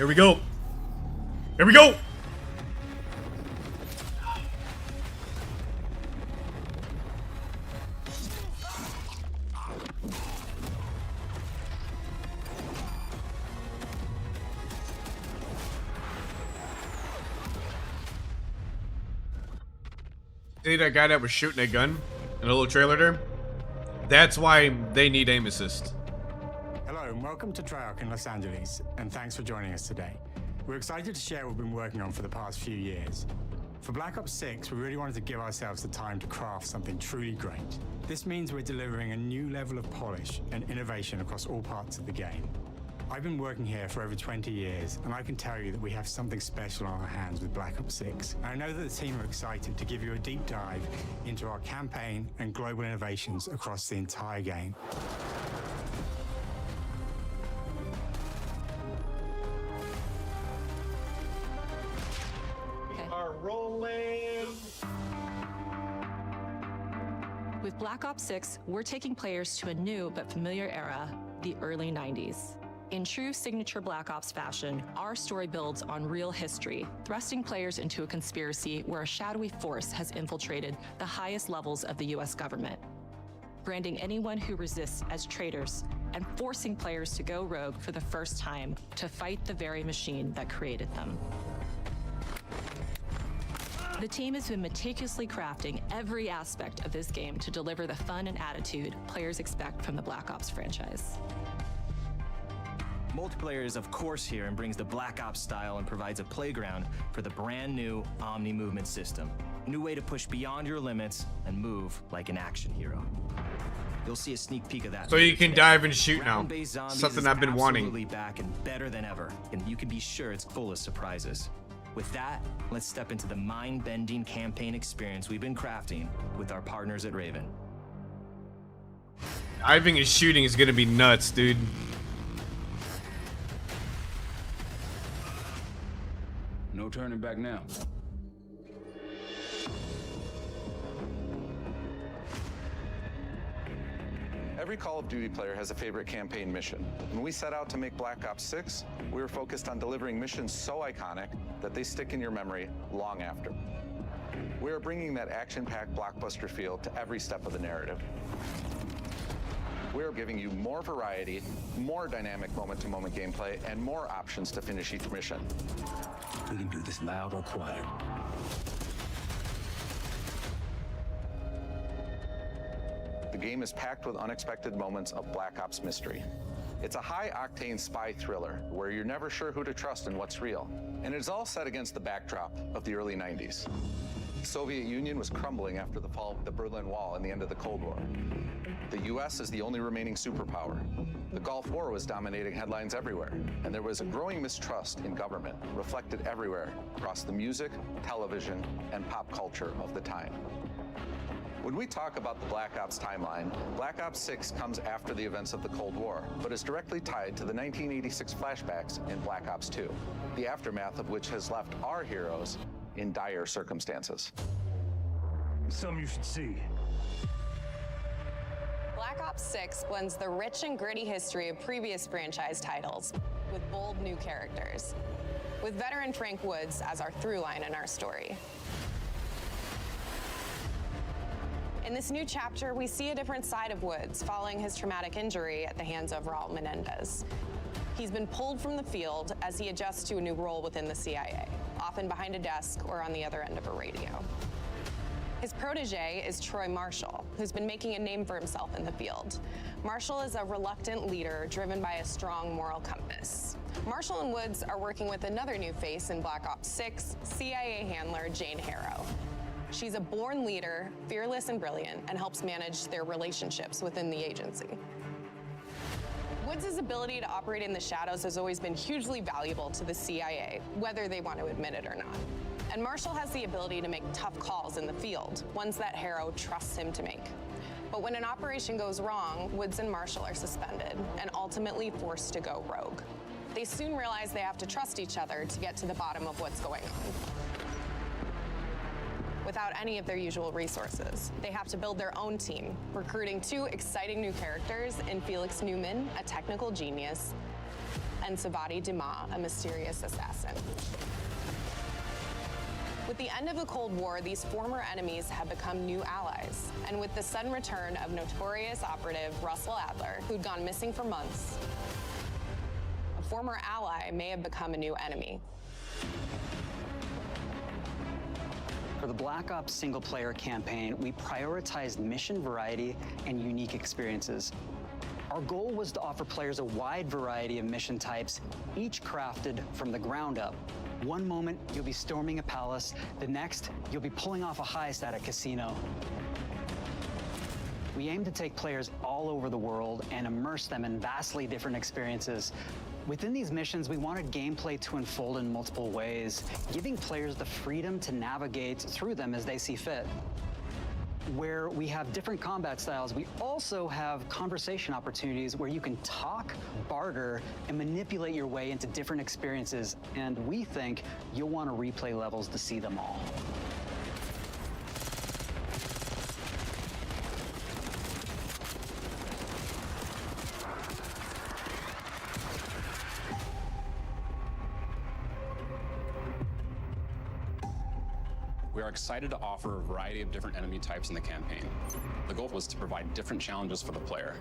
Here we go. Here we go. See that guy that was shooting a gun in a little trailer there? That's why they need aim assist. Hello and welcome to Treyarch in Los Angeles, and thanks for joining us today. We're excited to share what we've been working on for the past few years. For Black Ops 6, we really wanted to give ourselves the time to craft something truly great. This means we're delivering a new level of polish and innovation across all parts of the game. I've been working here for over 20 years, and I can tell you that we have something special on our hands with Black Ops 6. And I know that the team are excited to give you a deep dive into our campaign and global innovations across the entire game. With Black Ops 6, we're taking players to a new but familiar era, the early 90s. In true signature Black Ops fashion, our story builds on real history, thrusting players into a conspiracy where a shadowy force has infiltrated the highest levels of the US government, branding anyone who resists as traitors and forcing players to go rogue for the first time to fight the very machine that created them. The team has been meticulously crafting every aspect of this game to deliver the fun and attitude players expect from the Black Ops franchise. Multiplayer is of course here and brings the Black Ops style and provides a playground for the brand new Omni movement system. A new way to push beyond your limits and move like an action hero. You'll see a sneak peek of that. So you can dive and shoot now. Round-based zombies Something is I've been wanting. absolutely back and better than ever, and you can be sure it's full of surprises. With that, let's step into the mind-bending campaign experience we've been crafting with our partners at Raven. Diving and shooting is gonna be nuts, dude. No turning back now. Every Call of Duty player has a favorite campaign mission. When we set out to make Black Ops 6, we were focused on delivering missions so iconic that they stick in your memory long after. We are bringing that action-packed blockbuster feel to every step of the narrative. We are giving you more variety, more dynamic moment-to-moment gameplay, and more options to finish each mission. We can do this loud or quiet. The game is packed with unexpected moments of Black Ops mystery. It's a high-octane spy thriller where you're never sure who to trust and what's real. And it's all set against the backdrop of the early 90s. The Soviet Union was crumbling after the fall of the Berlin Wall and the end of the Cold War. The US is the only remaining superpower. The Gulf War was dominating headlines everywhere, and there was a growing mistrust in government, reflected everywhere across the music, television, and pop culture of the time. When we talk about the Black Ops timeline, Black Ops 6 comes after the events of the Cold War, but is directly tied to the 1986 flashbacks in Black Ops 2, the aftermath of which has left our heroes in dire circumstances. Something you should see. Black Ops 6 blends the rich and gritty history of previous franchise titles with bold new characters, with veteran Frank Woods as our through line in our story. In this new chapter, we see a different side of Woods following his traumatic injury at the hands of Raul Menendez. He's been pulled from the field as he adjusts to a new role within the CIA, often behind a desk or on the other end of a radio. His protege is Troy Marshall, who's been making a name for himself in the field. Marshall is a reluctant leader driven by a strong moral compass. Marshall and Woods are working with another new face in Black Ops 6, CIA handler Jane Harrow. She's a born leader, fearless and brilliant, and helps manage their relationships within the agency. Woods' ability to operate in the shadows has always been hugely valuable to the CIA, whether they want to admit it or not. And Marshall has the ability to make tough calls in the field, ones that Harrow trusts him to make. But when an operation goes wrong, Woods and Marshall are suspended and ultimately forced to go rogue. They soon realize they have to trust each other to get to the bottom of what's going on. without any of their usual resources. They have to build their own team, recruiting 2 exciting new characters in Felix Newman, a technical genius, and Savati Dumas, a mysterious assassin. With the end of the Cold War, these former enemies have become new allies. And with the sudden return of notorious operative Russell Adler, who'd gone missing for months, a former ally may have become a new enemy. For the Black Ops single-player campaign, we prioritized mission variety and unique experiences. Our goal was to offer players a wide variety of mission types, each crafted from the ground up. One moment, you'll be storming a palace. The next, you'll be pulling off a heist at a casino. We aim to take players all over the world and immerse them in vastly different experiences. Within these missions, we wanted gameplay to unfold in multiple ways, giving players the freedom to navigate through them as they see fit. Where we have different combat styles, we also have conversation opportunities where you can talk, barter, and manipulate your way into different experiences, and we think you'll want to replay levels to see them all. We are excited to offer a variety of different enemy types in the campaign. The goal was to provide different challenges for the player.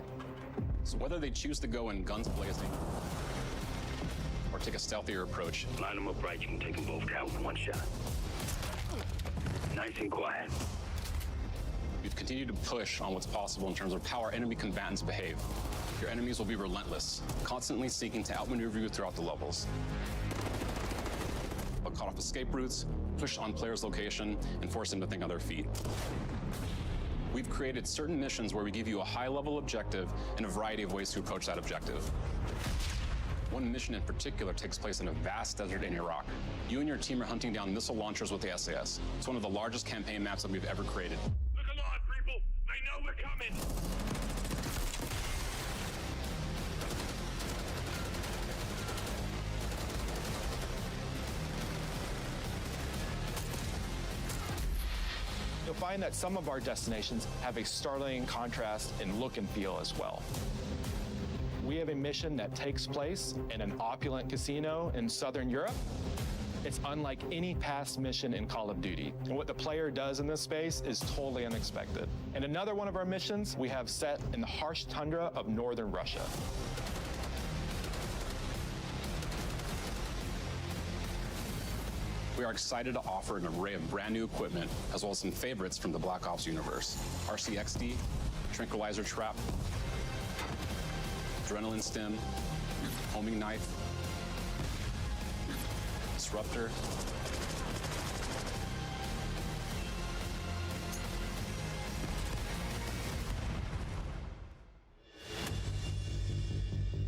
So whether they choose to go in guns blazing or take a stealthier approach, Line them up right, you can take them both down with one shot. Nice and quiet. we've continued to push on what's possible in terms of how our enemy combatants behave. Your enemies will be relentless, constantly seeking to outmaneuver you throughout the levels. They'll cut off escape routes, push on players' location, and force them to think on their feet. We've created certain missions where we give you a high-level objective and a variety of ways to approach that objective. One mission in particular takes place in a vast desert in Iraq. You and your team are hunting down missile launchers with the SAS. It's one of the largest campaign maps that we've ever created. Look alive, people! They know we're coming! You'll find that some of our destinations have a startling contrast in look and feel as well. We have a mission that takes place in an opulent casino in Southern Europe. It's unlike any past mission in Call of Duty. And what the player does in this space is totally unexpected. And another one of our missions we have set in the harsh tundra of northern Russia. We are excited to offer an array of brand new equipment, as well as some favorites from the Black Ops universe. RCXD, Tranquilizer Trap, Adrenaline Stim, Homing Knife, Disruptor,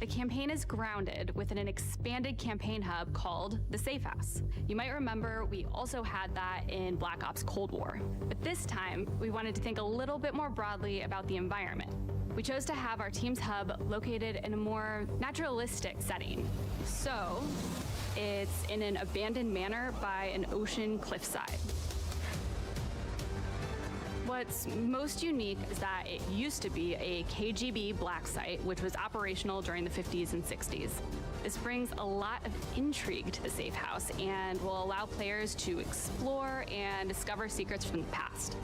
The campaign is grounded within an expanded campaign hub called the Safe House. You might remember we also had that in Black Ops Cold War. But this time, we wanted to think a little bit more broadly about the environment. We chose to have our team's hub located in a more naturalistic setting. So, it's in an abandoned manor by an ocean cliffside. What's most unique is that it used to be a KGB black site, which was operational during the 50s and 60s. This brings a lot of intrigue to the Safe House and will allow players to explore and discover secrets from the past.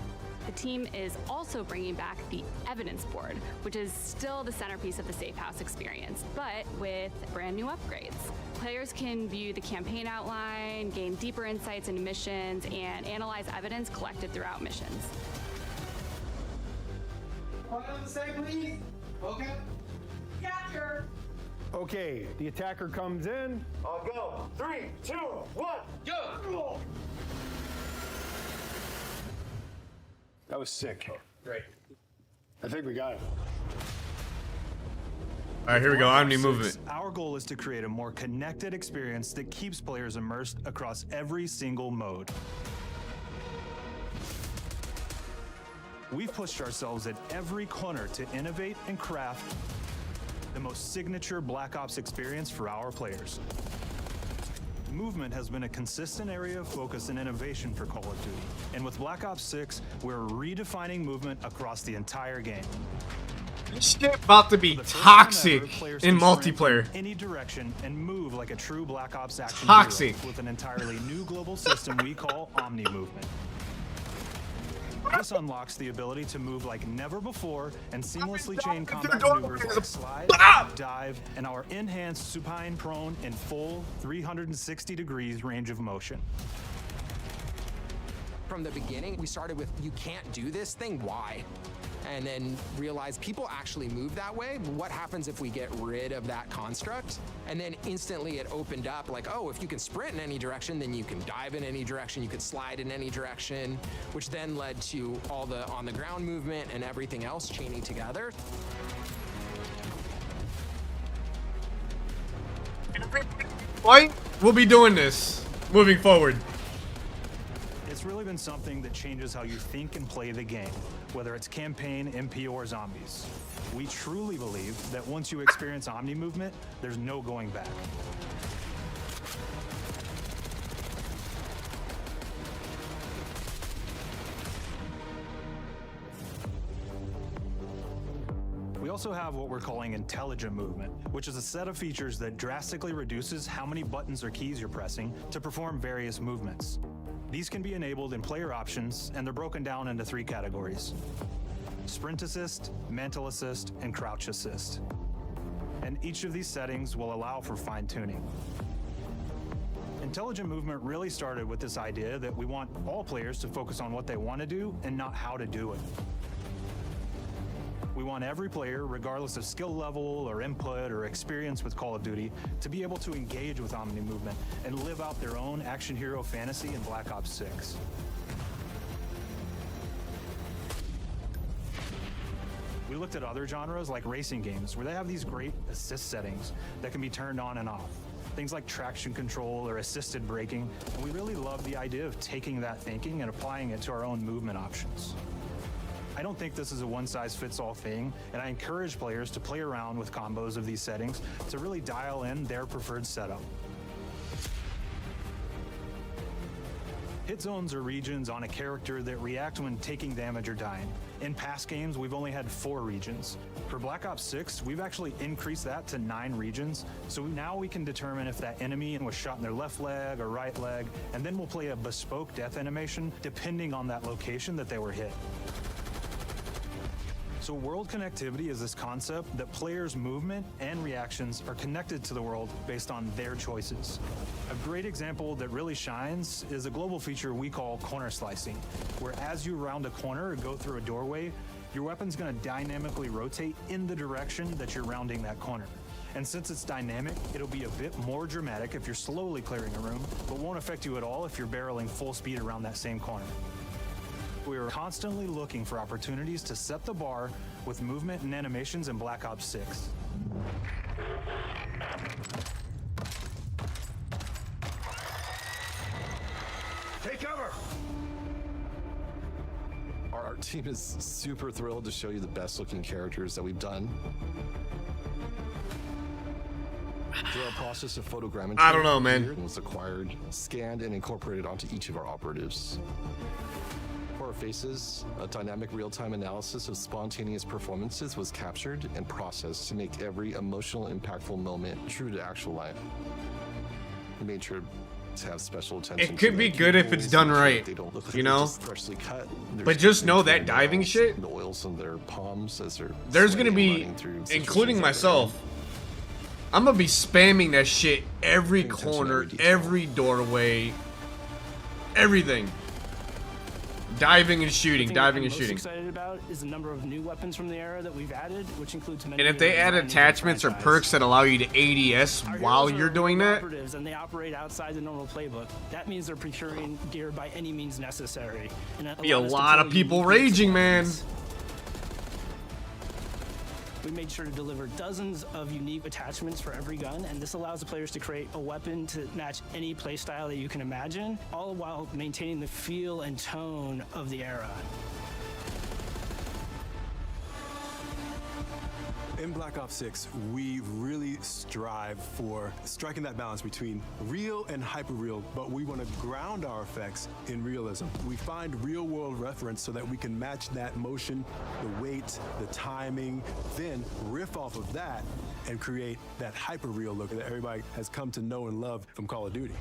The team is also bringing back the evidence board, which is still the centerpiece of the Safe House experience, but with brand new upgrades. Players can view the campaign outline, gain deeper insights into missions, and analyze evidence collected throughout missions. On the side, please. Okay. Capture. Okay, the attacker comes in. I'll go. 3, 2, 1, go. That was sick. Great. I think we got it. All right, here we go. Omni movement. Our goal is to create a more connected experience that keeps players immersed across every single mode. We've pushed ourselves at every corner to innovate and craft the most signature Black Ops experience for our players. movement has been a consistent area of focus and innovation for Call of Duty. And with Black Ops 6, we're redefining movement across the entire game. This shit about to be For the first time toxic ever, players in can sprint multiplayer. in any direction and move like a true Black Ops action Toxic. hero with an entirely new global system we call Omni movement. This unlocks the ability to move like never before and seamlessly chain combat maneuvers like slide, dive, and our enhanced supine prone and full 360 degrees range of motion. From the beginning, we started with, you can't do this thing, why? And then realized people actually move that way. What happens if we get rid of that construct? And then instantly it opened up like, oh, if you can sprint in any direction, then you can dive in any direction, you can slide in any direction, which then led to all the on-the-ground movement and everything else chaining together. Why? We'll be doing this moving forward. It's really been something that changes how you think and play the game, whether it's campaign, MP, or zombies. We truly believe that once you experience Omni movement, there's no going back. We also have what we're calling intelligent movement, which is a set of features that drastically reduces how many buttons or keys you're pressing to perform various movements. These can be enabled in player options, and they're broken down into 3 categories: sprint assist, mantle assist, and crouch assist. And each of these settings will allow for fine-tuning. Intelligent movement really started with this idea that we want all players to focus on what they want to do and not how to do it. We want every player, regardless of skill level or input or experience with Call of Duty, to be able to engage with Omni movement and live out their own action hero fantasy in Black Ops 6. We looked at other genres like racing games, where they have these great assist settings that can be turned on and off. Things like traction control or assisted braking, and we really love the idea of taking that thinking and applying it to our own movement options. I don't think this is a one-size-fits-all thing, and I encourage players to play around with combos of these settings to really dial in their preferred setup. Hit zones are regions on a character that react when taking damage or dying. In past games, we've only had 4 regions. For Black Ops 6, we've actually increased that to 9 regions, so now we can determine if that enemy was shot in their left leg or right leg, and then we'll play a bespoke death animation depending on that location that they were hit. So world connectivity is this concept that players' movement and reactions are connected to the world based on their choices. A great example that really shines is a global feature we call corner slicing, where as you round a corner or go through a doorway, your weapon's going to dynamically rotate in the direction that you're rounding that corner. And since it's dynamic, it'll be a bit more dramatic if you're slowly clearing a room, but won't affect you at all if you're barreling full speed around that same corner. We are constantly looking for opportunities to set the bar with movement and animations in Black Ops 6. Take cover! Our team is super thrilled to show you the best looking characters that we've done. Through our process of photogrammetry, I don't know, man. Was acquired, scanned, and incorporated onto each of our operatives. For our faces, a dynamic real-time analysis of spontaneous performances was captured and processed to make every emotional, impactful moment true to actual life. We made sure to have special attention. It could be good if it's done right, they don't look like you they're know? just freshly cut. But just know that diving shit, the oils on their palms as they're there's gonna sweating, be, running through including situations myself, I'm gonna be spamming that shit every corner, every doorway, everything. Diving and shooting, diving and shooting. What I'm most excited about is the number of new weapons from the era that we've added, which includes many. And if they add attachments or perks that allow you to ADS while you're doing that, and they operate outside the normal playbook, that means they're procuring gear by any means necessary. And that be a allowed us to lot pull of people unique raging, man. weapons. We made sure to deliver dozens of unique attachments for every gun, and this allows the players to create a weapon to match any playstyle that you can imagine, all while maintaining the feel and tone of the era. In Black Ops 6, we really strive for striking that balance between real and hyper-real, but we want to ground our effects in realism. We find real-world reference so that we can match that motion, the weight, the timing, then riff off of that and create that hyper-real look that everybody has come to know and love from Call of Duty.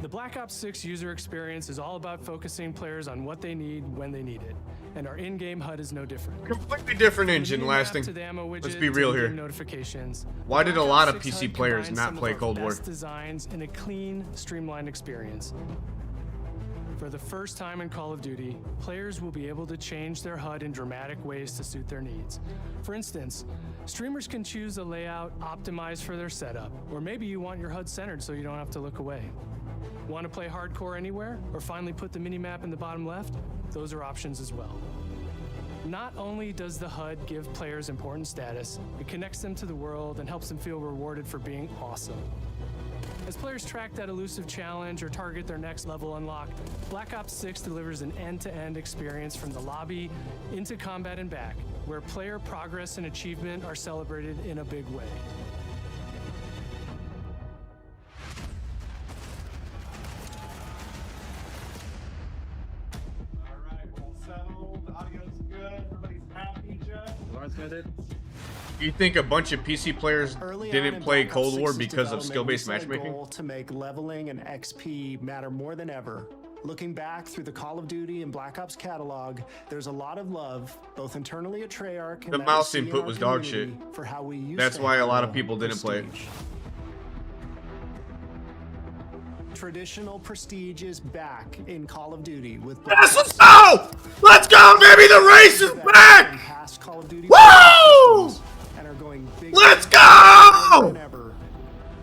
The Black Ops 6 user experience is all about focusing players on what they need when they need it, and our in-game HUD is no different. Completely different engine lasting. Let's be real here. Why did a lot of PC players not play Cold War? Best designs in a clean, streamlined experience. For the first time in Call of Duty, players will be able to change their HUD in dramatic ways to suit their needs. For instance, streamers can choose a layout optimized for their setup, or maybe you want your HUD centered so you don't have to look away. Want to play hardcore anywhere, or finally put the minimap in the bottom left? Those are options as well. Not only does the HUD give players important status, it connects them to the world and helps them feel rewarded for being awesome. As players track that elusive challenge or target their next level unlock, Black Ops 6 delivers an end-to-end experience from the lobby into combat and back, where player progress and achievement are celebrated in a big way. You think a bunch of PC players didn't play Cold War because of skill-based matchmaking? Goal to make leveling and XP matter more than ever. Looking back through the Call of Duty and Black Ops catalog, there's a lot of love, both internally at Treyarch and the mouse input was dog shit. For how we used That's why a lot of people didn't play. Traditional prestige is back in Call of Duty with Yes, let's go! Let's go, baby! The race is back! Woo! And are going big. Let's go!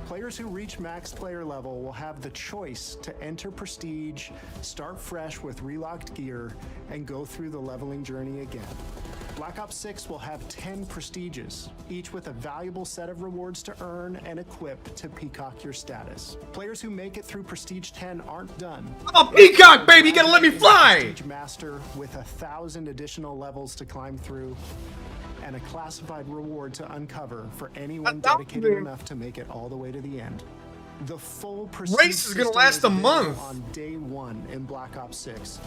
Players who reach max player level will have the choice to enter prestige, start fresh with relocked gear, and go through the leveling journey again. Black Ops 6 will have 10 prestiges, each with a valuable set of rewards to earn and equip to peacock your status. Players who make it through Prestige 10 aren't done. I'm a peacock, baby! You gotta let me fly! Prestige Master with 1,000 additional levels to climb through, and a classified reward to uncover for anyone dedicated enough to make it all the way to the end. The full Prestige race is gonna last a month on day 1 in Black Ops 6.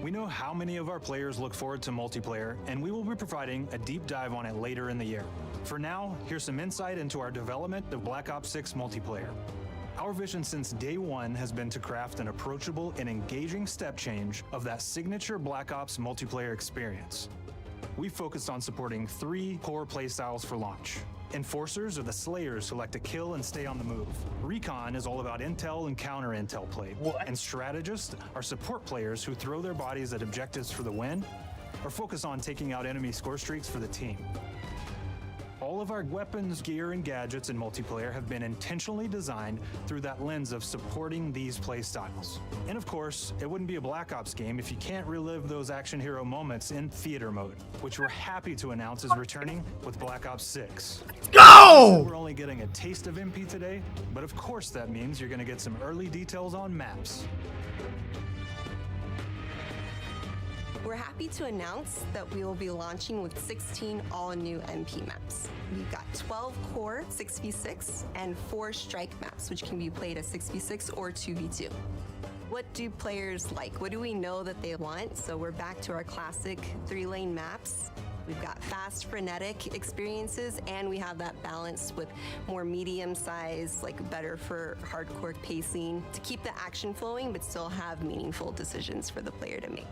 We know how many of our players look forward to multiplayer, and we will be providing a deep dive on it later in the year. For now, here's some insight into our development of Black Ops 6 multiplayer. Our vision since day one has been to craft an approachable and engaging step change of that signature Black Ops multiplayer experience. We focused on supporting 3 core playstyles for launch. Enforcers are the slayers who like to kill and stay on the move. Recon is all about intel and counter-intel play. And strategists are support players who throw their bodies at objectives for the win or focus on taking out enemy score streaks for the team. All of our weapons, gear, and gadgets in multiplayer have been intentionally designed through that lens of supporting these play styles. And of course, it wouldn't be a Black Ops game if you can't relive those action hero moments in theater mode, which we're happy to announce is returning with Black Ops 6. Go! We're only getting a taste of MP today, but of course that means you're gonna get some early details on maps. We're happy to announce that we will be launching with 16 all-new MP maps. We've got 12 core 6v6 and 4 strike maps, which can be played as 6v6 or 2v2. What do players like? What do we know that they want? So we're back to our classic 3-lane maps. We've got fast, frenetic experiences, and we have that balance with more medium size, like better for hardcore pacing to keep the action flowing, but still have meaningful decisions for the player to make.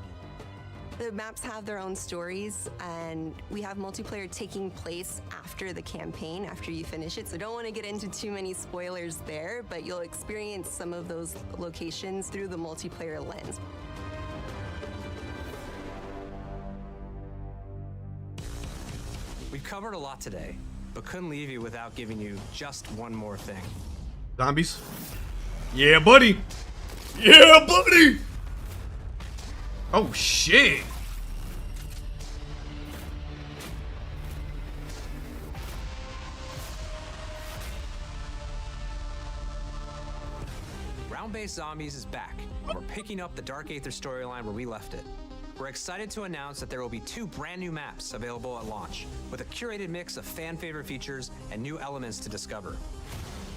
The maps have their own stories, and we have multiplayer taking place after the campaign, after you finish it. So don't want to get into too many spoilers there, but you'll experience some of those locations through the multiplayer lens. We've covered a lot today, but couldn't leave you without giving you just one more thing. Zombies? Yeah, buddy! Yeah, buddy! Oh shit! Round-based Zombies is back, and we're picking up the Dark Aether storyline where we left it. We're excited to announce that there will be 2 brand new maps available at launch, with a curated mix of fan-favorite features and new elements to discover.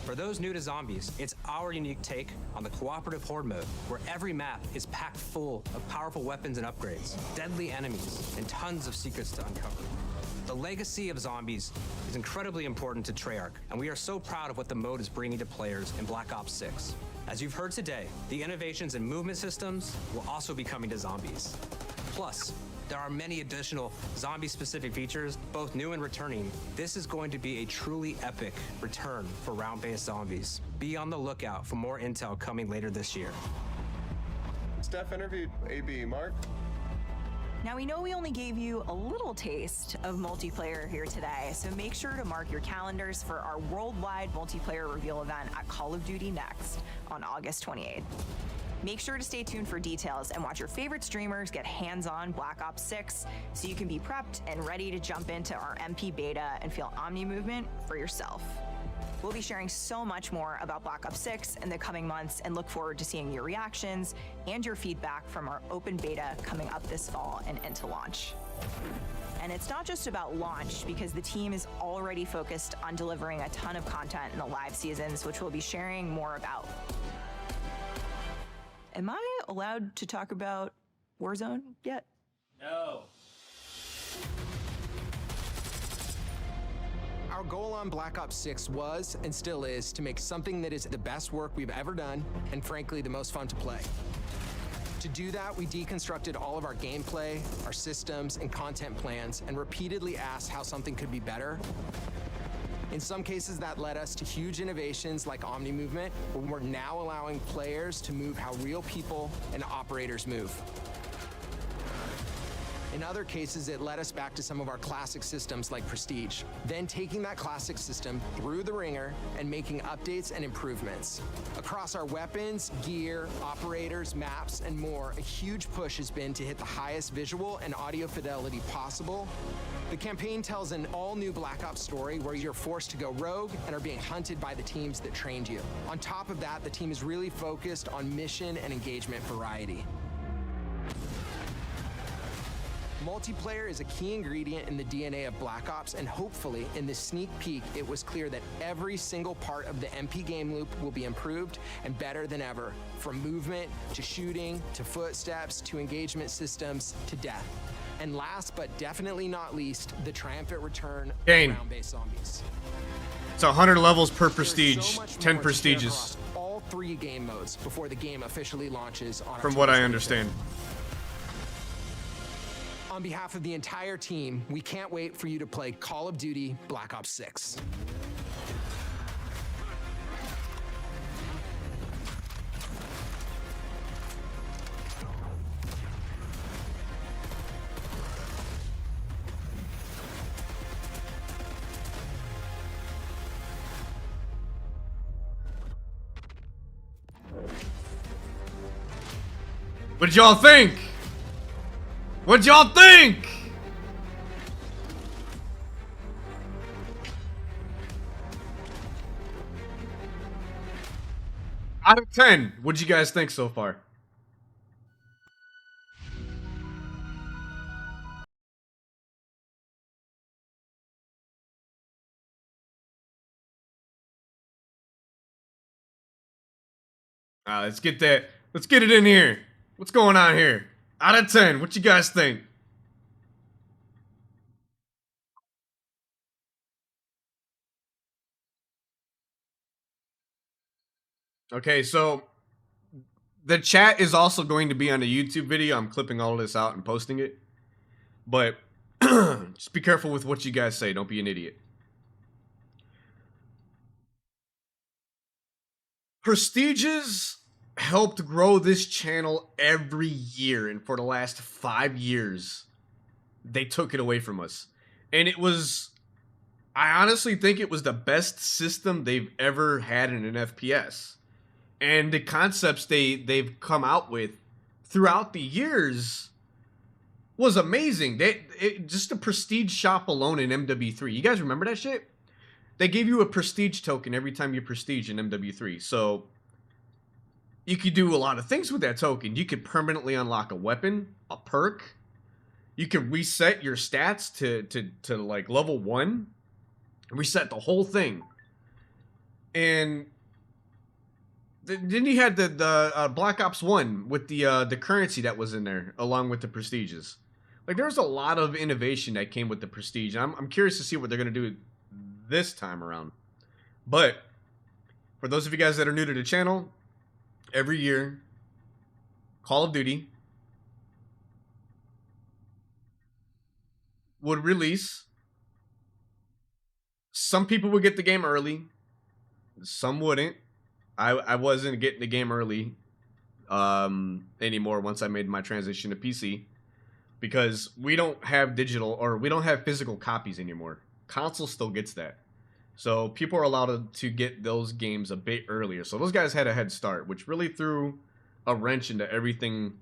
For those new to Zombies, it's our unique take on the cooperative horde mode, where every map is packed full of powerful weapons and upgrades, deadly enemies, and tons of secrets to uncover. The legacy of Zombies is incredibly important to Treyarch, and we are so proud of what the mode is bringing to players in Black Ops 6. As you've heard today, the innovations in movement systems will also be coming to Zombies. Plus, there are many additional zombie-specific features, both new and returning. This is going to be a truly epic return for round-based Zombies. Be on the lookout for more intel coming later this year. Steph interviewed AB. Mark? Now, we know we only gave you a little taste of multiplayer here today, so make sure to mark your calendars for our worldwide multiplayer reveal event at Call of Duty Next on August 28th. Make sure to stay tuned for details and watch your favorite streamers get hands-on Black Ops 6 so you can be prepped and ready to jump into our MP beta and feel Omni movement for yourself. We'll be sharing so much more about Black Ops 6 in the coming months and look forward to seeing your reactions and your feedback from our open beta coming up this fall and into launch. And it's not just about launch, because the team is already focused on delivering a ton of content in the live seasons, which we'll be sharing more about. Am I allowed to talk about Warzone yet? No. Our goal on Black Ops 6 was, and still is, to make something that is the best work we've ever done, and frankly, the most fun to play. To do that, we deconstructed all of our gameplay, our systems, and content plans, and repeatedly asked how something could be better. In some cases, that led us to huge innovations like Omni movement, where we're now allowing players to move how real people and operators move. In other cases, it led us back to some of our classic systems like Prestige, then taking that classic system through the ringer and making updates and improvements. Across our weapons, gear, operators, maps, and more, a huge push has been to hit the highest visual and audio fidelity possible. The campaign tells an all-new Black Ops story where you're forced to go rogue and are being hunted by the teams that trained you. On top of that, the team is really focused on mission and engagement variety. Multiplayer is a key ingredient in the DNA of Black Ops, and hopefully, in this sneak peek, it was clear that every single part of the MP game loop will be improved and better than ever, from movement, to shooting, to footsteps, to engagement systems, to death. And last but definitely not least, the triumphant return of round-based zombies. It's 100 levels per prestige, So much 10 more to share prestiges. across all 3 game modes before the game officially launches on From what I October 25th. understand. On behalf of the entire team, we can't wait for you to play Call of Duty Black Ops 6. What'd y'all think? What'd y'all think? Out of 10, what'd you guys think so far? Let's get that. Let's get it in here. What's going on here? Out of 10, what you guys think? Okay, so the chat is also going to be on the YouTube video. I'm clipping all of this out and posting it. But just be careful with what you guys say. Don't be an idiot. Prestiges helped grow this channel every year, and for the last 5 years, they took it away from us. And it was, I honestly think it was the best system they've ever had in an FPS. And the concepts they've come out with throughout the years was amazing. Just the prestige shop alone in MW3. You guys remember that shit? They gave you a prestige token every time you prestige in MW3. So you could do a lot of things with that token. You could permanently unlock a weapon, a perk. You could reset your stats to like level 1. Reset the whole thing. And then you had the Black Ops 1 with the currency that was in there along with the prestiges. Like, there's a lot of innovation that came with the prestige. I'm curious to see what they're going to do this time around. But for those of you guys that are new to the channel, every year, Call of Duty would release. Some people would get the game early. Some wouldn't. I wasn't getting the game early anymore once I made my transition to PC. Because we don't have digital, or we don't have physical copies anymore. Console still gets that. So people are allowed to get those games a bit earlier. So those guys had a head start, which really threw a wrench into everything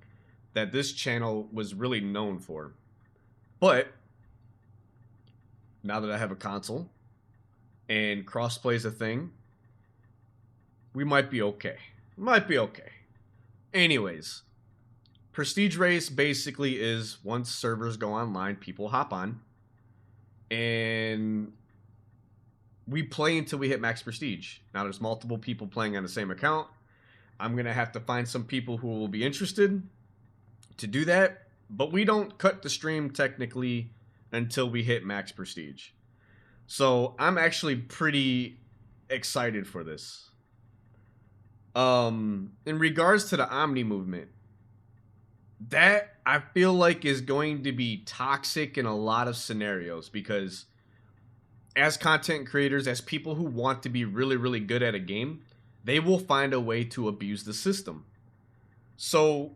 that this channel was really known for. But now that I have a console and crossplay is a thing, we might be okay. Might be okay. Anyways, Prestige Race basically is once servers go online, people hop on, and we play until we hit max prestige. Now there's multiple people playing on the same account. I'm going to have to find some people who will be interested to do that, but we don't cut the stream technically until we hit max prestige. So I'm actually pretty excited for this. In regards to the Omni movement, that I feel like is going to be toxic in a lot of scenarios, because as content creators, as people who want to be really, really good at a game, they will find a way to abuse the system. So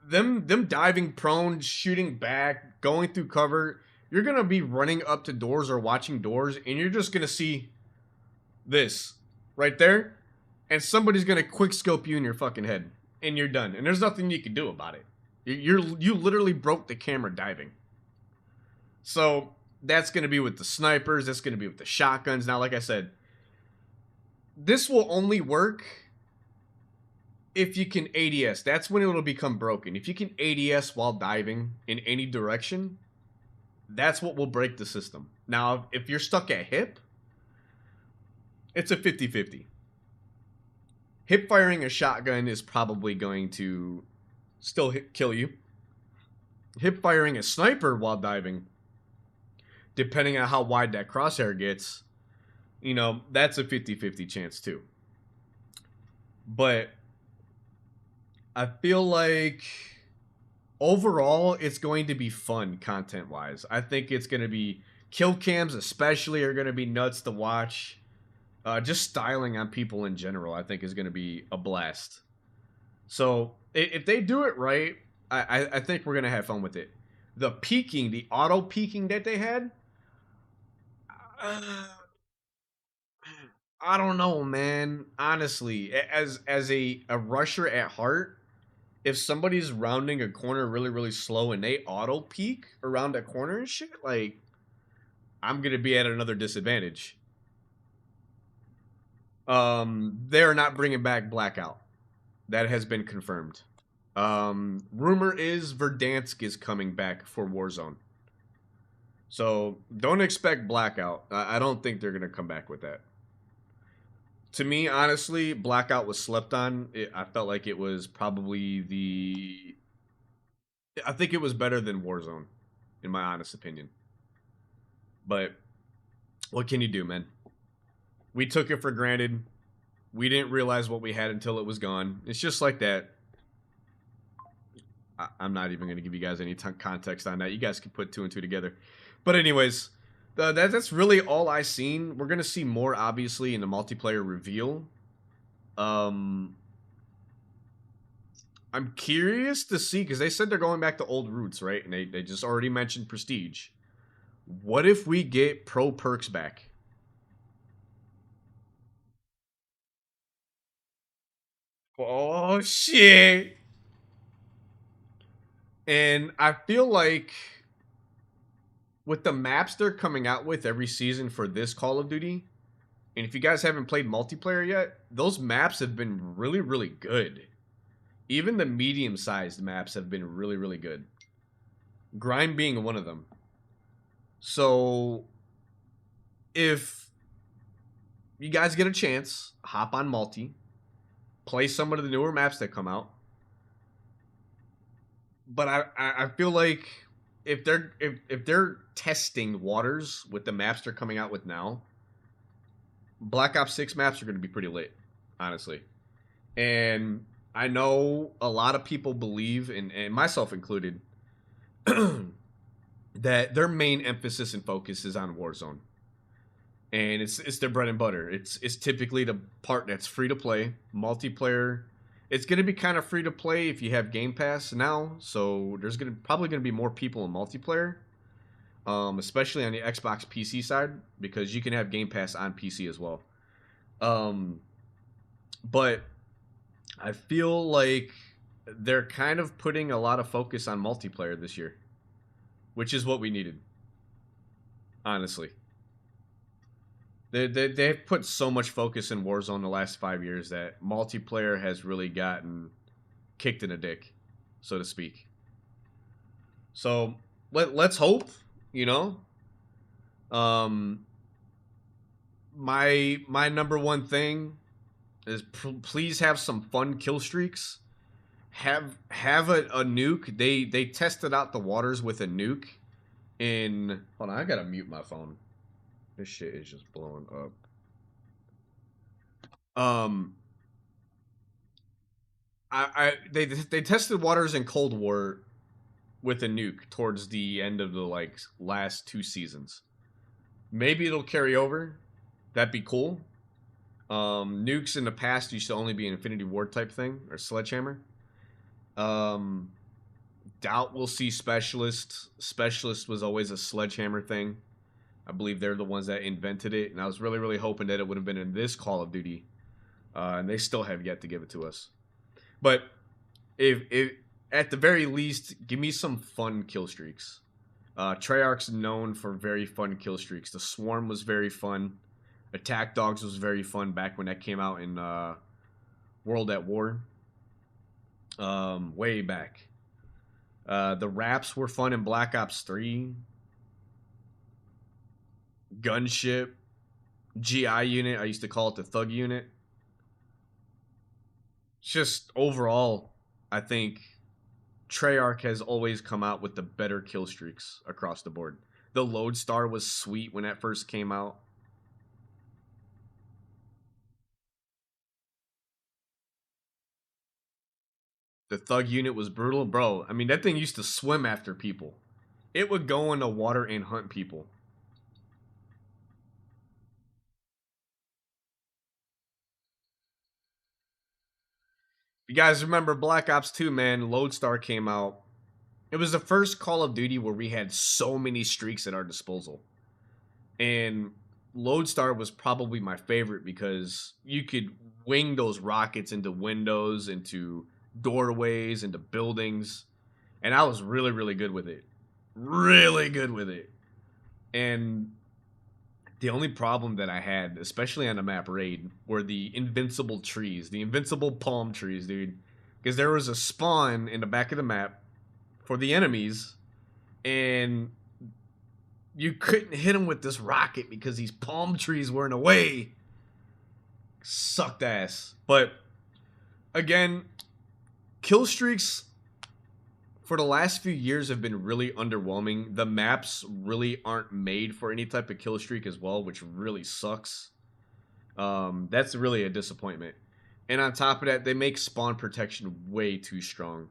them diving prone, shooting back, going through cover, you're going to be running up to doors or watching doors, and you're just going to see this right there, and somebody's going to quick scope you in your fucking head. And you're done. And there's nothing you can do about it. You literally broke the camera diving. So that's going to be with the snipers. That's going to be with the shotguns. Now, like I said, this will only work if you can ADS. That's when it will become broken. If you can ADS while diving in any direction, that's what will break the system. Now, if you're stuck at hip, it's a 50-50. Hip firing a shotgun is probably going to still kill you. Hip firing a sniper while diving, depending on how wide that crosshair gets, you know, that's a 50-50 chance too. But I feel like overall it's going to be fun content-wise. I think it's going to be kill cams especially are going to be nuts to watch. Just styling on people in general, I think, is going to be a blast. So, if they do it right, I think we're going to have fun with it. The peeking, the auto peeking that they had, I don't know, man. Honestly, as a rusher at heart, if somebody's rounding a corner really, really slow and they auto peek around a corner and shit, like, I'm going to be at another disadvantage. They're not bringing back Blackout. That has been confirmed. Rumor is Verdansk is coming back for Warzone. So don't expect Blackout. I don't think they're gonna come back with that. To me, honestly, Blackout was slept on. I felt like it was probably I think it was better than Warzone, in my honest opinion. But what can you do, man? We took it for granted. We didn't realize what we had until it was gone. It's just like that. I'm not even going to give you guys any context on that. You guys can put 2 and 2 together. But anyways, that's really all I've seen. We're going to see more, obviously, in the multiplayer reveal. I'm curious to see, because they said they're going back to old roots, right? And they just already mentioned Prestige. What if we get pro perks back? Oh, shit. And I feel like with the maps they're coming out with every season for this Call of Duty, and if you guys haven't played multiplayer yet, those maps have been really, really good. Even the medium-sized maps have been really, really good. Grime being one of them. So, if you guys get a chance, hop on multi, play some of the newer maps that come out. But I feel like if they're testing waters with the maps they're coming out with now, Black Ops 6 maps are going to be pretty lit, honestly. And I know a lot of people believe, and myself included, that their main emphasis and focus is on Warzone. And it's their bread and butter. It's typically the part that's free to play, multiplayer. It's going to be kind of free to play if you have Game Pass now, so there's probably going to be more people in multiplayer, especially on the Xbox PC side, because you can have Game Pass on PC as well. But I feel like they're kind of putting a lot of focus on multiplayer this year, which is what we needed, honestly. They've put so much focus in Warzone the last 5 years that multiplayer has really gotten kicked in the dick, so to speak. So let's hope, you know. My number one thing is please have some fun kill streaks. Have a nuke. They tested out the waters with a nuke in. Hold on, I gotta mute my phone. This shit is just blowing up. They tested waters in Cold War with a nuke towards the end of the last 2 seasons. Maybe it'll carry over. That'd be cool. Nukes in the past used to only be an Infinity Ward type thing or Sledgehammer. Doubt we'll see Specialist. Specialist was always a Sledgehammer thing. I believe they're the ones that invented it, and I was really, really hoping that it would have been in this Call of Duty, and they still have yet to give it to us. But if at the very least, give me some fun kill streaks. Treyarch's known for very fun kill streaks. The Swarm was very fun. Attack Dogs was very fun back when that came out in World at War. Way back. The Raps were fun in Black Ops 3. Gunship, GI unit, I used to call it the Thug unit. Just overall, I think Treyarch has always come out with the better kill streaks across the board. The Lodestar was sweet when that first came out. The Thug unit was brutal. Bro, I mean, that thing used to swim after people. It would go in the water and hunt people. You guys remember Black Ops 2, man, Lodestar came out. It was the first Call of Duty where we had so many streaks at our disposal. And Lodestar was probably my favorite because you could wing those rockets into windows, into doorways, into buildings. And I was really, really good with it. Really good with it. And the only problem that I had, especially on the map Raid, were the invincible trees. The invincible palm trees, dude. Because there was a spawn in the back of the map for the enemies, and you couldn't hit them with this rocket because these palm trees were in the way. Sucked ass. But, again, kill streaks for the last few years have been really underwhelming. The maps really aren't made for any type of kill streak as well, which really sucks. That's really a disappointment. And on top of that, they make spawn protection way too strong.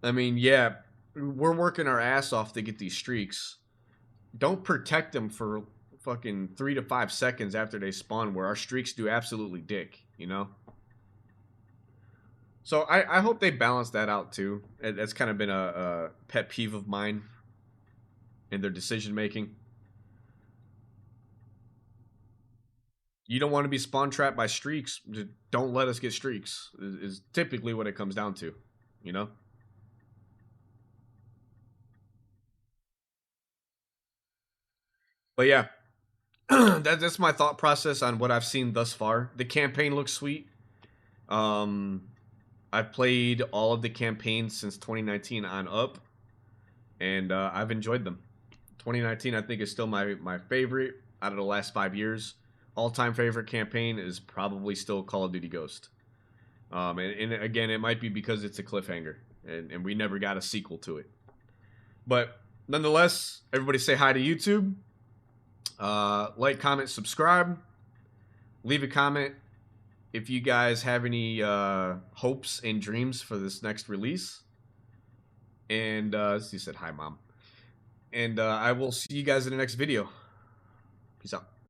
I mean, yeah, we're working our ass off to get these streaks. Don't protect them for fucking 3 to 5 seconds after they spawn, where our streaks do absolutely dick, you know? So I hope they balance that out too. That's kind of been a pet peeve of mine in their decision making. You don't want to be spawn trapped by streaks. Just don't let us get streaks is typically what it comes down to, you know? But yeah, that's my thought process on what I've seen thus far. The campaign looks sweet. I've played all of the campaigns since 2019 on up, and I've enjoyed them. 2019, I think, is still my favorite out of the last 5 years. All-time favorite campaign is probably still Call of Duty Ghost. And again, it might be because it's a cliffhanger, and we never got a sequel to it. But nonetheless, everybody say hi to YouTube. Like, comment, subscribe. Leave a comment if you guys have any hopes and dreams for this next release. And she said hi, Mom. And I will see you guys in the next video. Peace out.